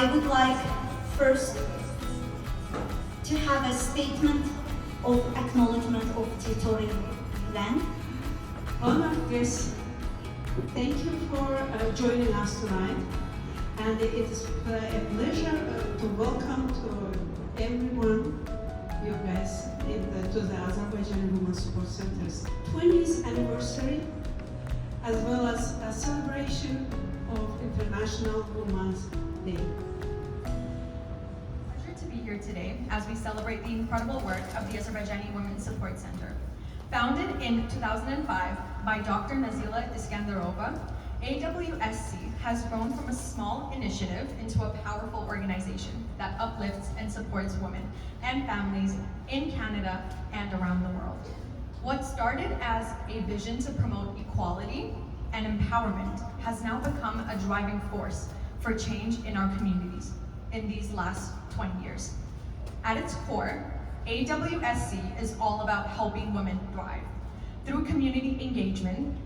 I would like first to have a statement of acknowledgement of territorial land. Honored guests, thank you for joining us tonight. And it is a pleasure to welcome to everyone, you guys, to the Azerbaijani Women's Sports Center's 20th anniversary, as well as a celebration of International Women's Day. Pleasure to be here today as we celebrate the incredible work of the Azerbaijani Women's Support Center. Founded in 2005 by Dr. Nazila Iskandarova, AWSC has grown from a small initiative into a powerful organization that uplifts and supports women and families in Canada and around the world. What started as a vision to promote equality and empowerment has now become a driving force for change in our communities in these last 20 years. At its core, AWSC is all about helping women thrive. Through community engagement,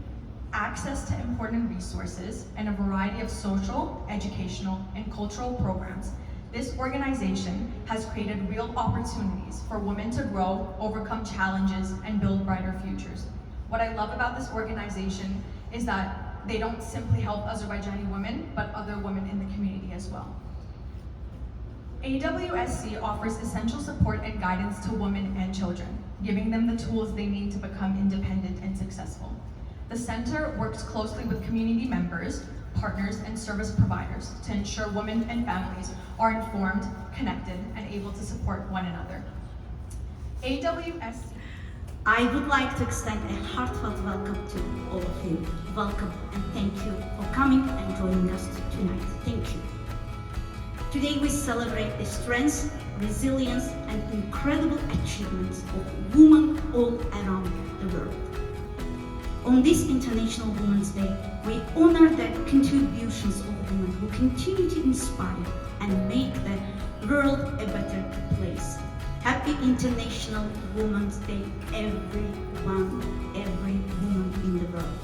access to important resources, and a variety of social, educational, and cultural programs, this organization has created real opportunities for women to grow, overcome challenges, and build brighter futures. What I love about this organization is that they don't simply help Azerbaijani women, but other women in the community as well. AWSC offers essential support and guidance to women and children, giving them the tools they need to become independent and successful. The center works closely with community members, partners, and service providers to ensure women and families are informed, connected, and able to support one another. AWSC. I would like to extend a heartfelt welcome to all of you. Welcome and thank you for coming and joining us tonight. Thank you. Today we celebrate the strength, resilience, and incredible achievements of women all around the world. On this International Women's Day, we honor the contributions of women who continue to inspire and make the world a better place. Happy International Women's Day, everyone, every woman in the world.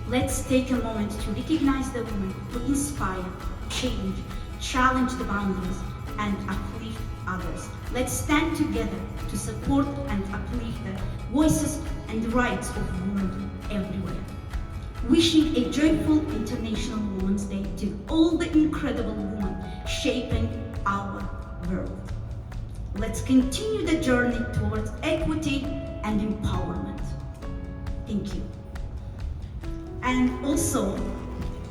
Let's take a moment to recognize the women who inspire, change, challenge the boundaries, and uplift others. Let's stand together to support and uplift the voices and rights of women everywhere. Wishing a joyful International Women's Day to all the incredible women shaping our world. Let's continue the journey towards equity and empowerment. Thank you. And also,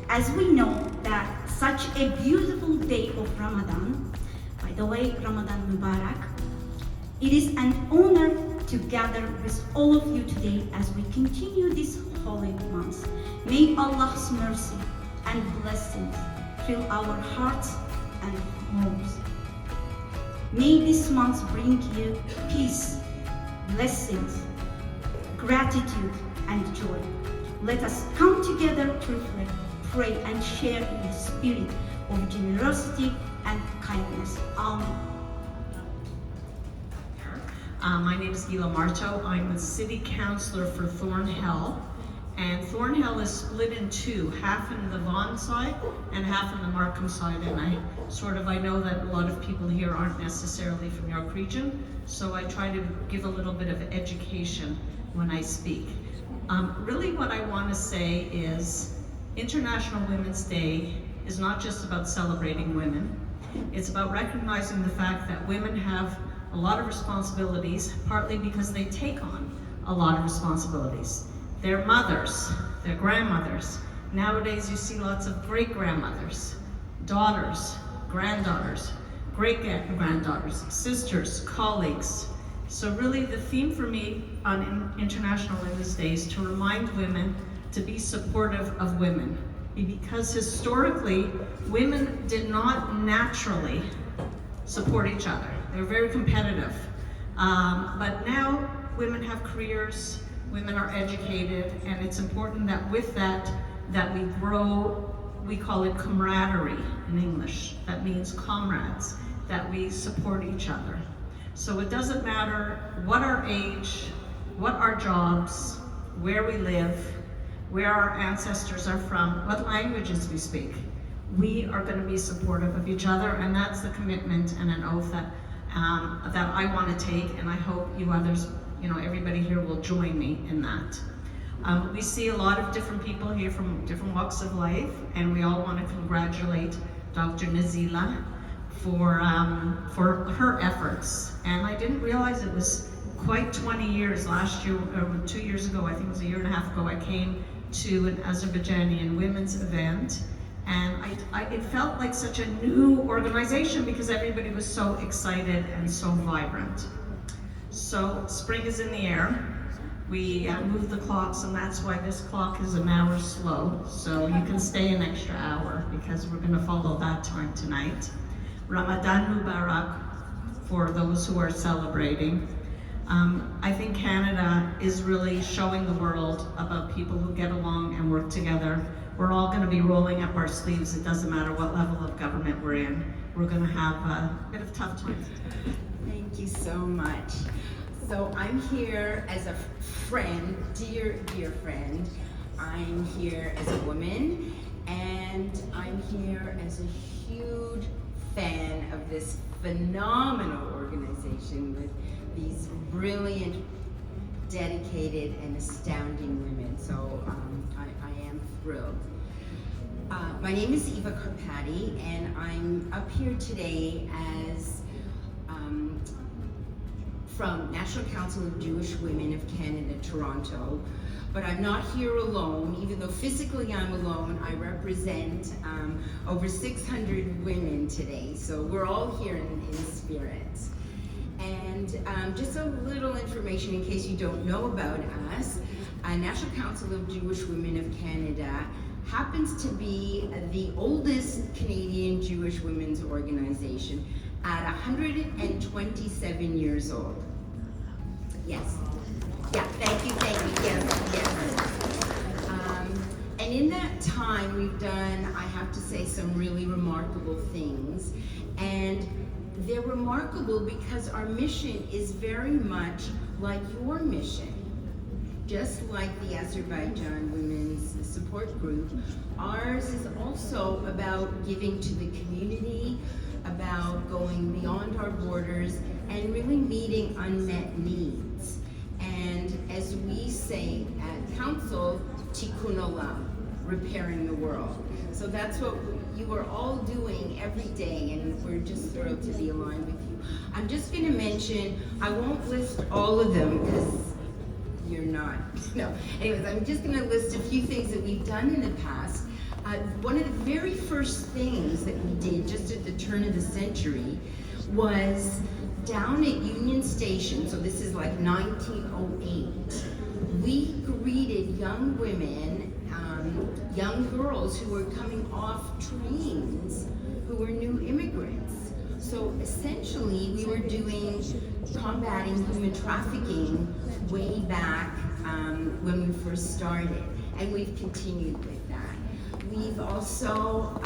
as we know that such a beautiful day of Ramadan, by the way, Ramadan Mubarak, it is an honor to gather with all of you today as we continue this holy month. May Allah's mercy and blessings fill our hearts and homes. May this month bring you peace, blessings, gratitude, and joy. Let us come together to reflect, pray, and share in the spirit of generosity and kindness. Amen. My name is Gila Marto. I'm the city councillor for Thornhill. And Thornhill is split in two, half in the Vaughan side and half in the Markham side. And I know that a lot of people here aren't necessarily from York Region, so I try to give a little bit of education when I speak. Really what I want to say is International Women's Day is not just about celebrating women. It's about recognizing the fact that women have a lot of responsibilities, partly because they take on a lot of responsibilities. They're mothers, they're grandmothers. Nowadays you see lots of great-grandmothers, daughters, granddaughters, great-granddaughters, sisters, colleagues. So really the theme for me on International Women's Day is to remind women to be supportive of women. Because historically, women did not naturally support each other. They were very competitive. But now women have careers, women are educated, and it's important that with that we grow, we call it camaraderie in English. That means comrades, that we support each other. So it doesn't matter what our age, what our jobs, where we live, where our ancestors are from, what languages we speak. we are going to be supportive of each other, and that's the commitment and an oath that I want to take, and I hope you others, everybody here will join me in that. We see a lot of different people here from different walks of life, and we all want to congratulate Dr. Nazila for her efforts. And I didn't realize it was quite 20 years. Last year, or 2 years ago, I think it was a year and a half ago, I came to an Azerbaijani women's event, and it felt like such a new organization because everybody was so excited and so vibrant. So spring is in the air. We moved the clocks, and that's why this clock is an hour slow. So you can stay an extra hour because we're going to follow that time tonight. Ramadan Mubarak for those who are celebrating. I think Canada is really showing the world about people who get along and work together. We're all going to be rolling up our sleeves. It doesn't matter what level of government we're in. We're going to have a bit of tough times. Thank you so much. So I'm here as a friend, dear friend. I'm here as a woman, and I'm here as a huge fan of this phenomenal organization with these brilliant, dedicated, and astounding women. So I am thrilled. My name is Eva Karpati, and I'm up here today as from National Council of Jewish Women of Canada, Toronto. But I'm not here alone, even though physically I'm alone. I represent over 600 women today, so we're all here in spirit. And just a little information in case you don't know about us. National Council of Jewish Women of Canada happens to be the oldest Canadian Jewish women's organization at 127 years old. Yes. Yeah, thank you, yes. And in that time, we've done, I have to say, some really remarkable things. And they're remarkable because our mission is very much like your mission. Just like the Azerbaijan Women's Support Group, ours is also about giving to the community, about going beyond our borders, and really meeting unmet needs. And as we say at Council, Tikkun Olam, repairing the world. So that's what you are all doing every day, and we're just thrilled to be aligned with you. I'm just going to mention, I won't list all of them because you're not. No. Anyways, I'm just going to list a few things that we've done in the past. One of the very first things that we did just at the turn of the century was down at Union Station, so this is like 1908, we greeted young women, young girls who were coming off trains who were new immigrants. So essentially we were combating human trafficking way back when we first started, and we've continued with that. We've also,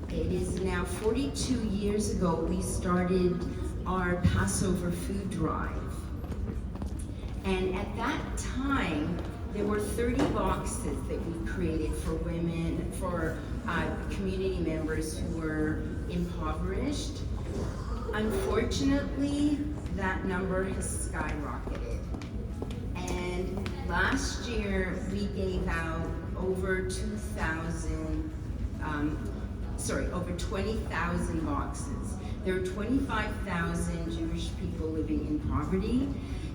it is now 42 years ago, we started our Passover food drive. And at that time, there were 30 boxes that we created for women, for community members who were impoverished. Unfortunately, that number has skyrocketed. And last year, we gave out over 20,000 boxes. There are 25,000 Jewish people living in poverty.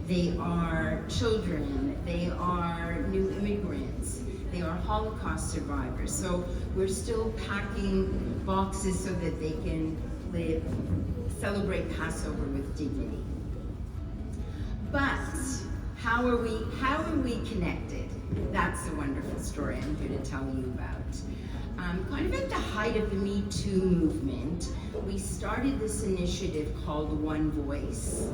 They are children, they are new immigrants, they are Holocaust survivors. So we're still packing boxes so that they can celebrate Passover with dignity. But how are we connected? That's a wonderful story I'm here to tell you about. Kind of at the height of the Me Too movement, we started this initiative called One Voice,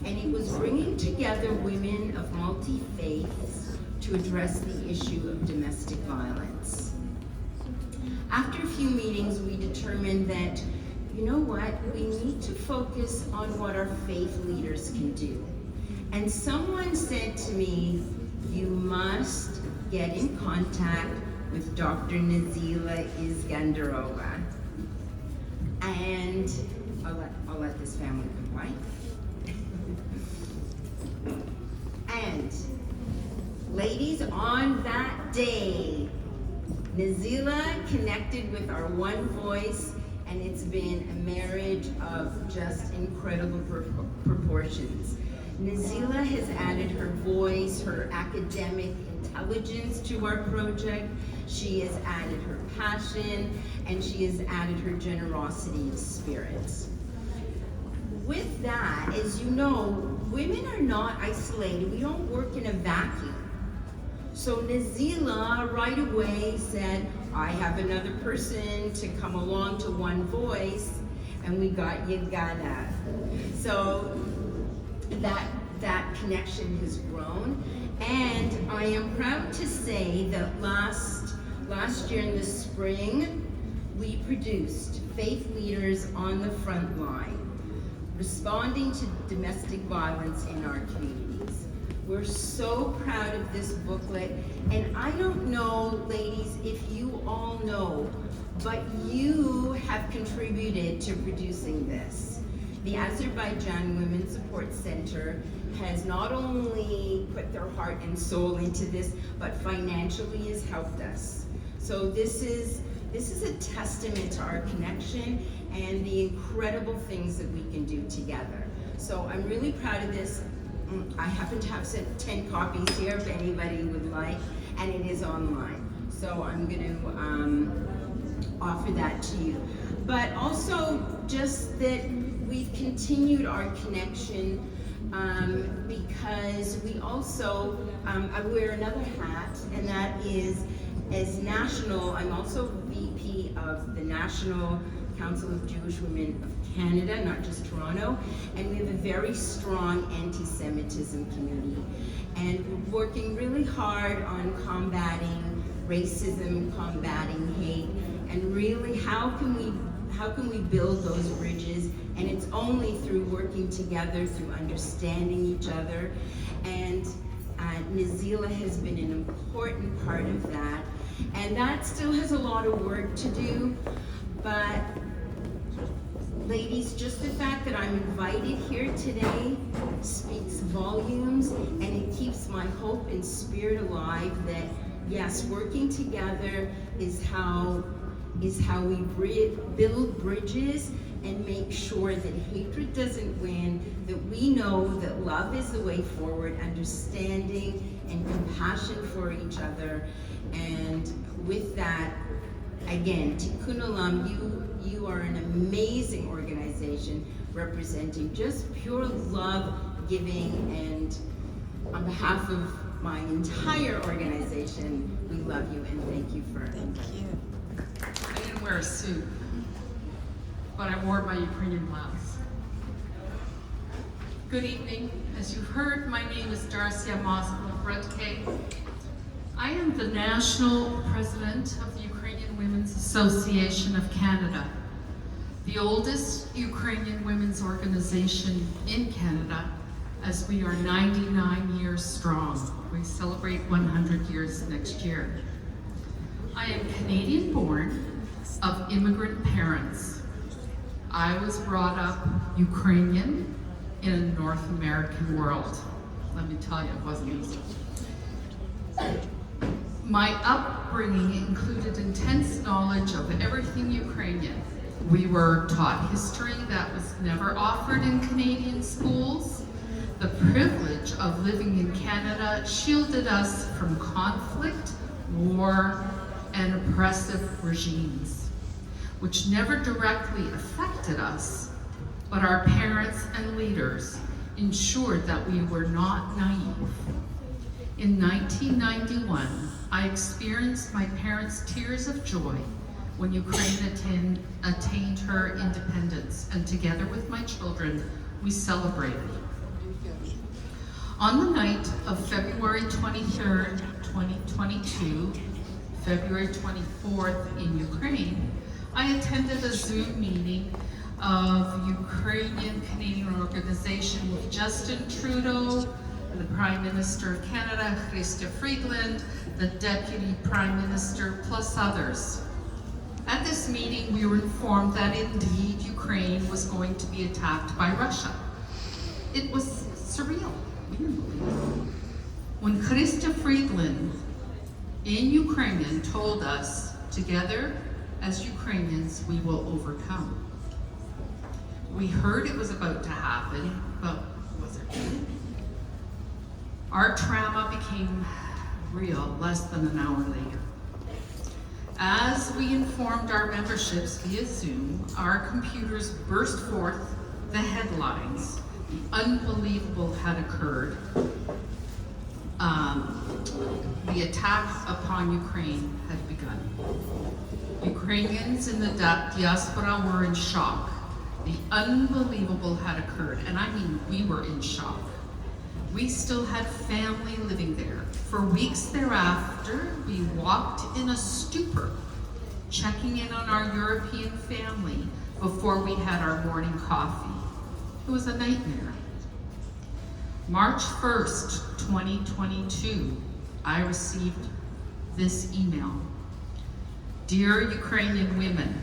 and it was bringing together women of multi-faiths to address the issue of domestic violence. After a few meetings, we determined that, you know what, we need to focus on what our faith leaders can do. And someone said to me, you must get in contact with Dr. Nazila Iskandarova. And I'll let this family comply. And ladies, on that day, Nazila connected with our one voice, and it's been a marriage of just incredible proportions. Nazila has added her voice, her academic intelligence to our project. She has added her passion, and she has added her generosity of spirit. With that, as you know, women are not isolated. We don't work in a vacuum. So Nazila right away said, I have another person to come along to One Voice, and we got Yagana. So that connection has grown, and I am proud to say that last year in the spring, we produced Faith Leaders on the Front Line, responding to domestic violence in our communities. We're so proud of this booklet, and I don't know, ladies, if you all know, but you have contributed to producing this. The Azerbaijani Women's Support Center has not only put their heart and soul into this, but financially has helped us. So this is a testament to our connection and the incredible things that we can do together. So I'm really proud of this. I happen to have 10 copies here if anybody would like, and it is online. So I'm going to offer that to you. But also just that we've continued our connection because we also, I wear another hat, and that is as national, I'm also VP of the National Council of Jewish Women of Canada, not just Toronto, and we have a very strong anti-Semitism community. And we're working really hard on combating racism, combating hate, and really how can we build those bridges? And it's only through working together, through understanding each other. And Nazila has been an important part of that. And that still has a lot of work to do, but ladies, just the fact that I'm invited here today speaks volumes, and it keeps my hope and spirit alive that yes, working together is how we build bridges and make sure that hatred doesn't win, that we know that love is the way forward, understanding and compassion for each other. And with that, again, Tikkun Olam, you are an amazing organization representing just pure love, giving, and on behalf of my entire organization, we love you and thank you for I didn't wear a suit, but I wore my Ukrainian blouse. Good evening. As you've heard, my name is Darcia Moskva-Bredke. I am the National President of the Ukrainian Women's Association of Canada, the oldest Ukrainian women's organization in Canada, as we are 99 years strong. We celebrate 100 years next year. I am Canadian born of immigrant parents. I was brought up Ukrainian in a North American world. Let me tell you, it wasn't easy. My upbringing included intense knowledge of everything Ukrainian. We were taught history that was never offered in Canadian schools. The privilege of living in Canada shielded us from conflict, war, and oppressive regimes, which never directly affected us, but our parents and leaders ensured that we were not naive. In 1991, I experienced my parents' tears of joy when Ukraine attained her independence, and together with my children, we celebrated. On the night of February 23rd, 2022, February 24th in Ukraine, I attended a Zoom meeting of Ukrainian Canadian organization with Justin Trudeau, the Prime Minister of Canada, Chrystia Freeland, the Deputy Prime Minister, plus others. At this meeting, we were informed that indeed Ukraine was going to be attacked by Russia. It was surreal. We didn't believe it. When Chrystia Freeland in Ukrainian told us, together as Ukrainians, we will overcome. We heard it was about to happen, but was it really? Our trauma became real less than an hour later. As we informed our memberships via Zoom, our computers burst forth the headlines. The unbelievable had occurred. The attack upon Ukraine had begun. Ukrainians in the diaspora were in shock. The unbelievable had occurred, and I mean, we were in shock. We still had family living there. For weeks thereafter, we walked in a stupor, checking in on our European family before we had our morning coffee. It was a nightmare. March 1st, 2022, I received this email. Dear Ukrainian women,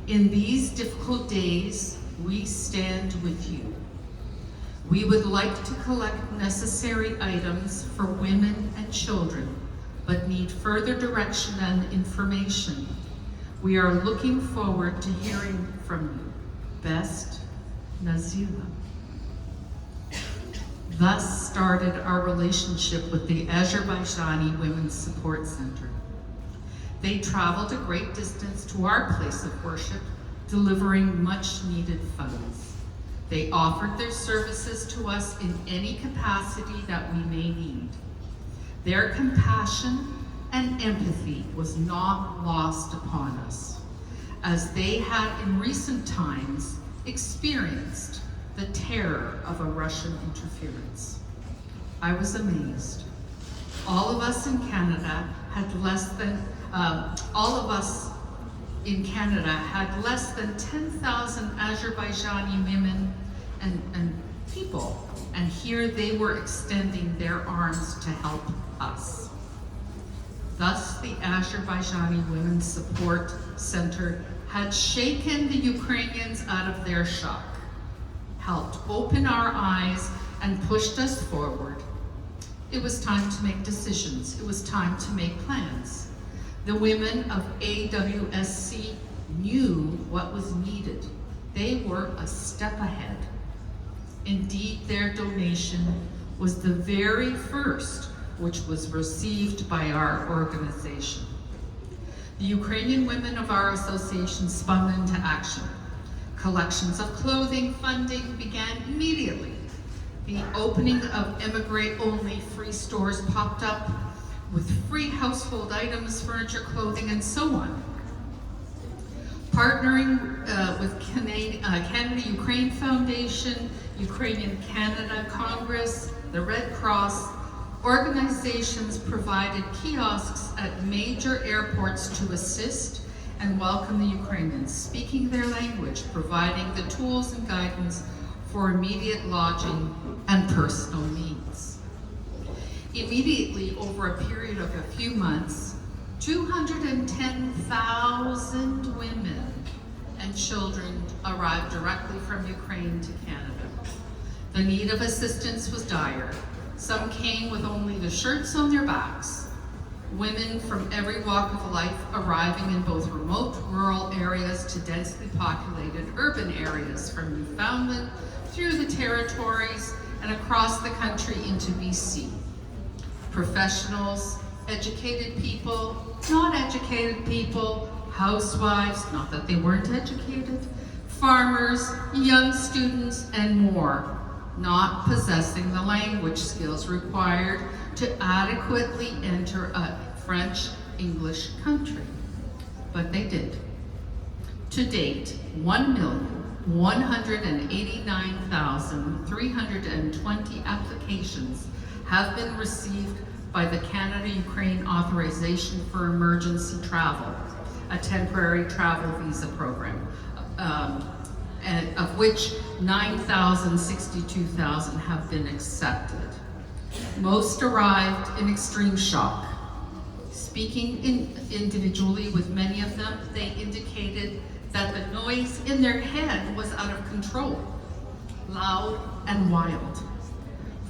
in these difficult days, we stand with you. We would like to collect necessary items for women and children, but need further direction and information. We are looking forward to hearing from you. Best, Nazila. Thus started our relationship with the Azerbaijani Women's Support Center. They traveled a great distance to our place of worship, delivering much needed funds. They offered their services to us in any capacity that we may need. Their compassion and empathy was not lost upon us, as they had in recent times experienced the terror of a Russian interference. I was amazed. All of us in Canada had less than 10,000 Azerbaijani women and people, and here they were extending their arms to help us. Thus, the Azerbaijani Women's Support Center had shaken the Ukrainians out of their shock, helped open our eyes, and pushed us forward. It was time to make decisions. It was time to make plans. The women of AWSC knew what was needed. They were a step ahead. Indeed, their donation was the very first which was received by our organization. The Ukrainian women of our association spun into action. Collections of clothing funding began immediately. The opening of immigrant-only free stores popped up with free household items, furniture, clothing, and so on. Partnering with Canada-Ukraine Foundation, Ukrainian Canada Congress, the Red Cross, organizations provided kiosks at major airports to assist and welcome the Ukrainians, speaking their language, providing the tools and guidance for immediate lodging and personal needs. Immediately, over a period of a few months, 210,000 women and children arrived directly from Ukraine to Canada. The need of assistance was dire. Some came with only the shirts on their backs. Women from every walk of life arriving in both remote rural areas to densely populated urban areas, from Newfoundland through the territories and across the country into BC. Professionals, educated people, not educated people, housewives, not that they weren't educated, farmers, young students, and more, not possessing the language skills required to adequately enter a French-English country. But they did. To date, 1,189,320 applications have been received by the Canada-Ukraine Authorization for Emergency Travel, a temporary travel visa program, and of which 9,062 have been accepted. Most arrived in extreme shock. Speaking individually with many of them, they indicated that the noise in their head was out of control, loud and wild.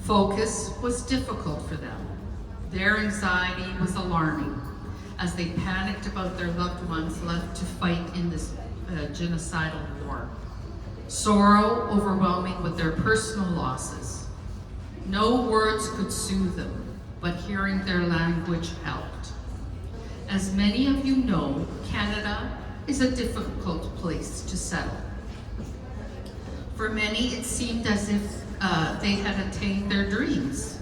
Focus was difficult for them. Their anxiety was alarming as they panicked about their loved ones left to fight in this genocidal war. Sorrow overwhelming with their personal losses. No words could soothe them, but hearing their language helped. As many of you know, Canada is a difficult place to settle. For many, it seemed as if they had attained their dreams.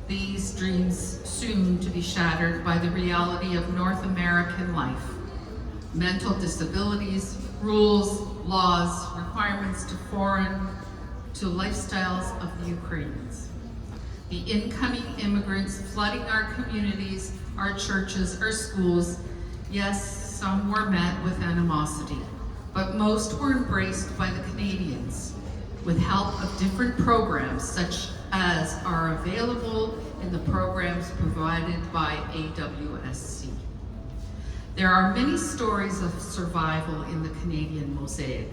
These dreams soon to be shattered by the reality of North American life. Mental disabilities, rules, laws, requirements to lifestyles of the Ukrainians. The incoming immigrants flooding our communities, our churches, our schools. Yes, some were met with animosity, but most were embraced by the Canadians with help of different programs such as are available in the programs provided by AWSC. There are many stories of survival in the Canadian mosaic.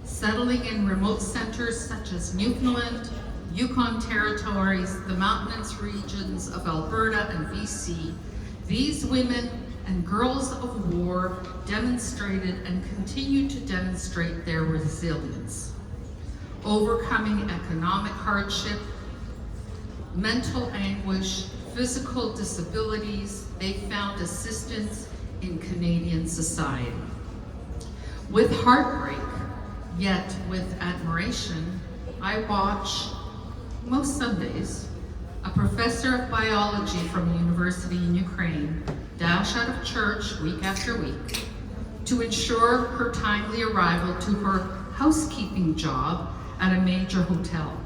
Settling in remote centers such as Newfoundland, Yukon territories, the mountainous regions of Alberta and BC, these women and girls of war demonstrated and continue to demonstrate their resilience. Overcoming economic hardship, mental anguish, physical disabilities, they found assistance in Canadian society. With heartbreak, yet with admiration, I watch, most Sundays, a professor of biology from a university in Ukraine dash out of church week after week to ensure her timely arrival to her housekeeping job at a major hotel.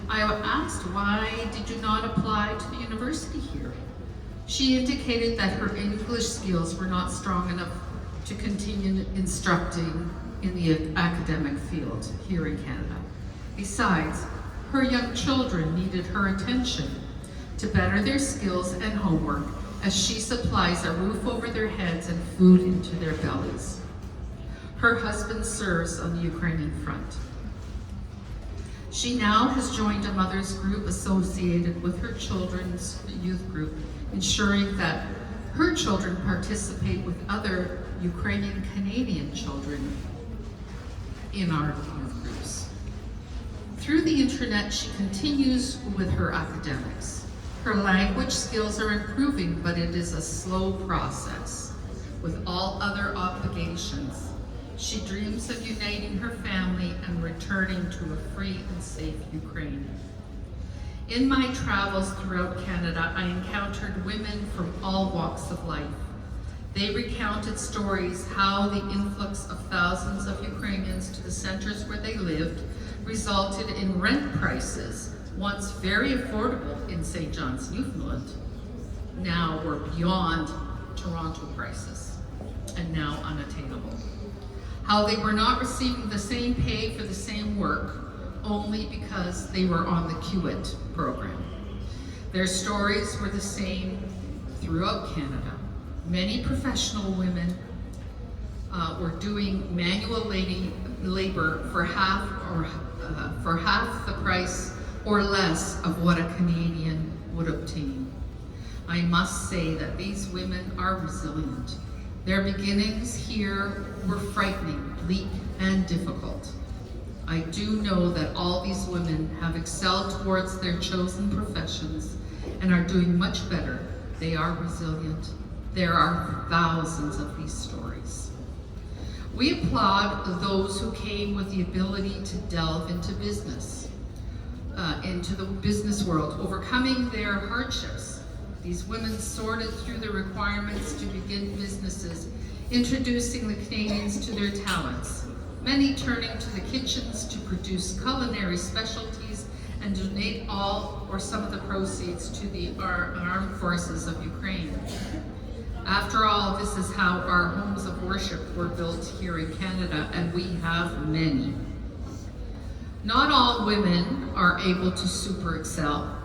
I asked, why did you not apply to the university here? She indicated that her English skills were not strong enough to continue instructing in the academic field here in Canada. Besides, her young children needed her attention to better their skills and homework as she supplies a roof over their heads and food into their bellies. Her husband serves on the Ukrainian front. She now has joined a mother's group associated with her children's youth group, ensuring that her children participate with other Ukrainian Canadian children in our youth groups. Through the internet, she continues with her academics. Her language skills are improving, but it is a slow process. With all other obligations, she dreams of uniting her family and returning to a free and safe Ukraine. In my travels throughout Canada, I encountered women from all walks of life. They recounted stories how the influx of thousands of Ukrainians to the centers where they lived resulted in rent prices, once very affordable in St. John's, Newfoundland, now were beyond Toronto prices and now unattainable. How they were not receiving the same pay for the same work only because they were on the QIT program. Their stories were the same throughout Canada. Many professional women were doing manual labor for half the price or less of what a Canadian would obtain. I must say that these women are resilient. Their beginnings here were frightening, bleak, and difficult. I do know that all these women have excelled towards their chosen professions and are doing much better. They are resilient. There are thousands of these stories. We applaud those who came with the ability to delve into business, into the business world, overcoming their hardships. These women sorted through the requirements to begin businesses, introducing the Canadians to their talents, many turning to the kitchens to produce culinary specialties and donate all or some of the proceeds to the armed forces of Ukraine. After all, this is how our homes of worship were built here in Canada, and we have many. Not all women are able to super excel.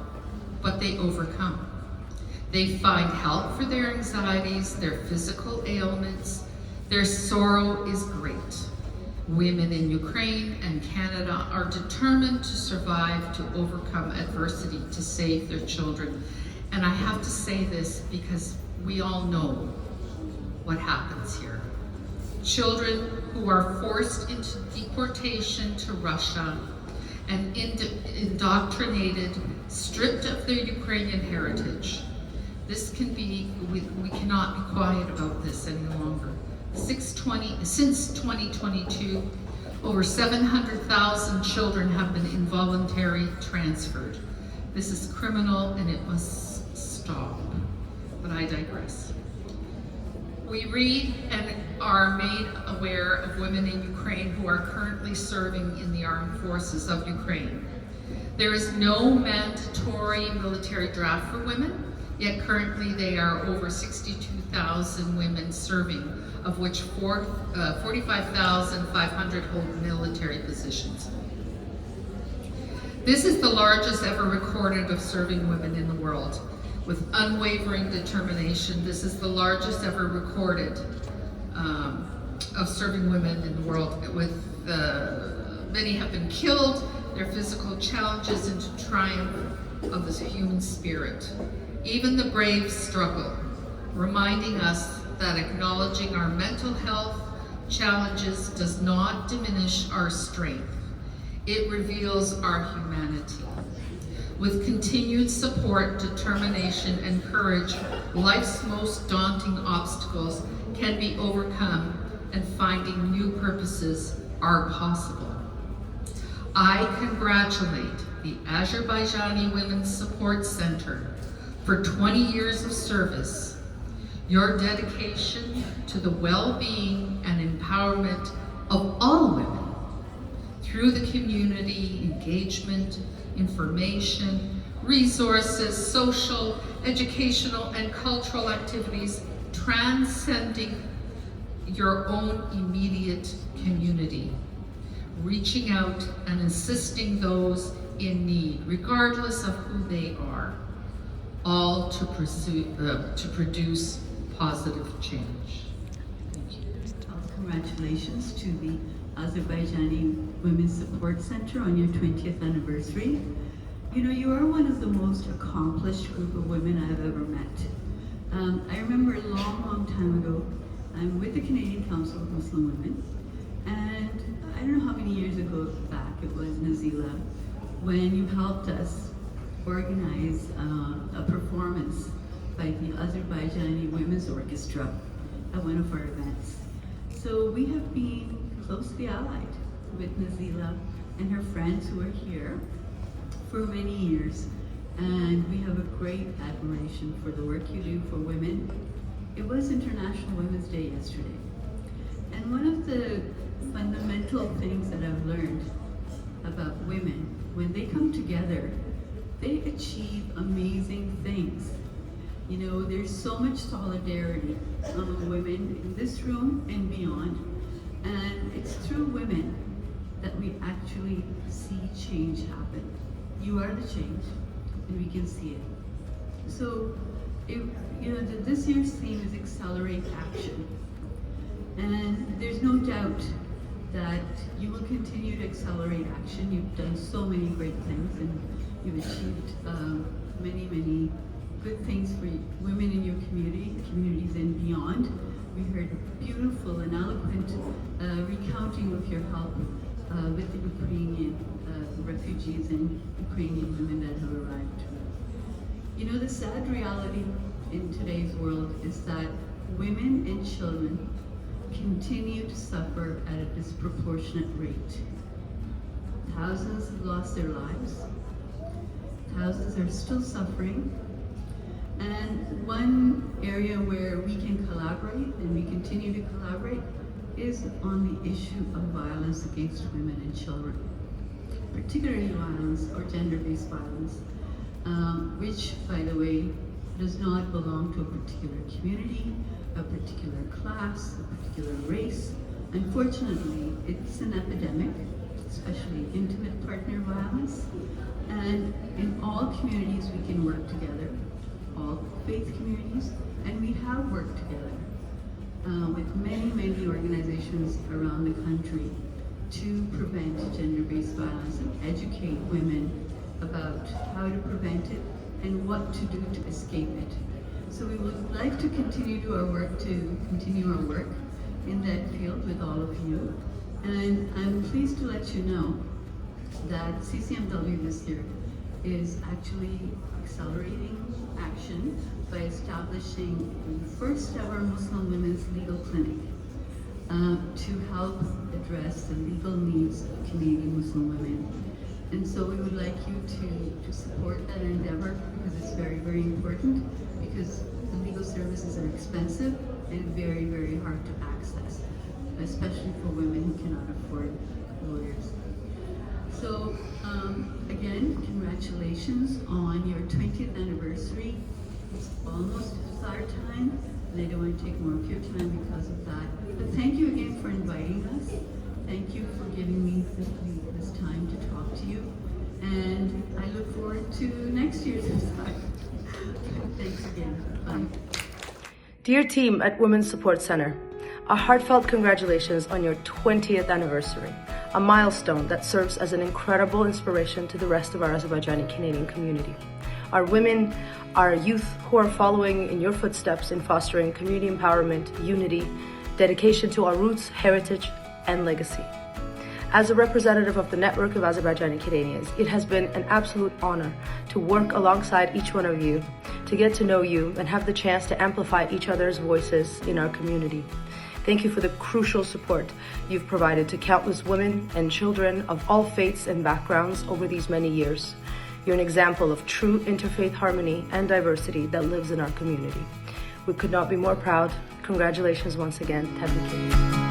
but they overcome. They find help for their anxieties, their physical ailments. Their sorrow is great. Women in Ukraine and Canada are determined to survive, to overcome adversity, to save their children. And I have to say this because we all know what happens here. Children who are forced into deportation to Russia and indoctrinated, stripped of their Ukrainian heritage. This can be, we cannot be quiet about this any longer. Since 2022, over 700,000 children have been involuntarily transferred. This is criminal and it must stop. But I digress. We read and are made aware of women in Ukraine who are currently serving in the armed forces of Ukraine. There is no mandatory military draft for women, yet currently there are over 62,000 women serving, of which 45,500 hold military positions. This is the largest ever recorded of serving women in the world. With unwavering determination, this is the largest ever recorded of serving women in the world. Many have been killed, their physical challenges into triumph of this human spirit. Even the brave struggle, reminding us that acknowledging our mental health challenges does not diminish our strength. It reveals our humanity. With continued support, determination, and courage, life's most daunting obstacles can be overcome and finding new purposes are possible. I congratulate the Azerbaijani Women's Support Center for 20 years of service. Your dedication to the well-being and empowerment of all women through the community, engagement, information, resources, social, educational, and cultural activities transcending your own immediate community, reaching out and assisting those in need, regardless of who they are, all to produce positive change. Thank you. Congratulations to the Azerbaijani Women's Support Center on your 20th anniversary. You know, you are one of the most accomplished group of women I've ever met. I remember a long time ago, I'm with the Canadian Council of Muslim Women, and I don't know how many years ago back it was, Nazila, when you helped us organize a performance by the Azerbaijani Women's Orchestra at one of our events. So we have been closely allied with Nazila and her friends who are here for many years, and we have a great admiration for the work you do for women. It was International Women's Day yesterday, and one of the fundamental things that I've learned about women, when they come together, they achieve amazing things. You know, there's so much solidarity among women in this room and beyond, and it's through women that we actually see change happen. You are the change, and we can see it. So, this year's theme is Accelerate Action. And there's no doubt that you will continue to accelerate action. You've done so many great things, and you've achieved many good things for women in your community, communities and beyond. We heard beautiful and eloquent recounting of your help with the Ukrainian refugees and Ukrainian women that have arrived. You know, the sad reality in today's world is that women and children continue to suffer at a disproportionate rate. Thousands have lost their lives. Thousands are still suffering. And one area where we can collaborate, and we continue to collaborate, is on the issue of violence against women and children. Particularly violence or gender-based violence, which, by the way, does not belong to a particular community, a particular class, a particular race. Unfortunately, it's an epidemic, especially intimate partner violence. And in all communities we can work together, all faith communities, and we have worked together with many organizations around the country to prevent gender-based violence and educate women about how to prevent it and what to do to escape it. So we would like to continue our work in that field with all of you. And I'm pleased to let you know that CCMW this year is actually accelerating action by establishing the first ever Muslim women's legal clinic to help address the legal needs of Canadian Muslim women. And so we would like you to support that endeavor because it's very important, because the legal services are expensive and very hard to access, especially for women who cannot afford lawyers. So again, congratulations on your 20th anniversary. It's almost our time, and I don't want to take more of your time because of that. But thank you again for inviting us. Thank you for giving me this time to talk to you. And I look forward to next year's time. Thanks again. Bye. Dear team at Women's Support Center, a heartfelt congratulations on your 20th anniversary, a milestone that serves as an incredible inspiration to the rest of our Azerbaijani Canadian community. Our women, our youth who are following in your footsteps in fostering community empowerment, unity, dedication to our roots, heritage, and legacy. As a representative of the network of Azerbaijani Canadians, it has been an absolute honor to work alongside each one of you, to get to know you and have the chance to amplify each other's voices in our community. Thank you for the crucial support you've provided to countless women and children of all faiths and backgrounds over these many years. You're an example of true interfaith harmony and diversity that lives in our community. We could not be more proud. Congratulations once again, Tabrik.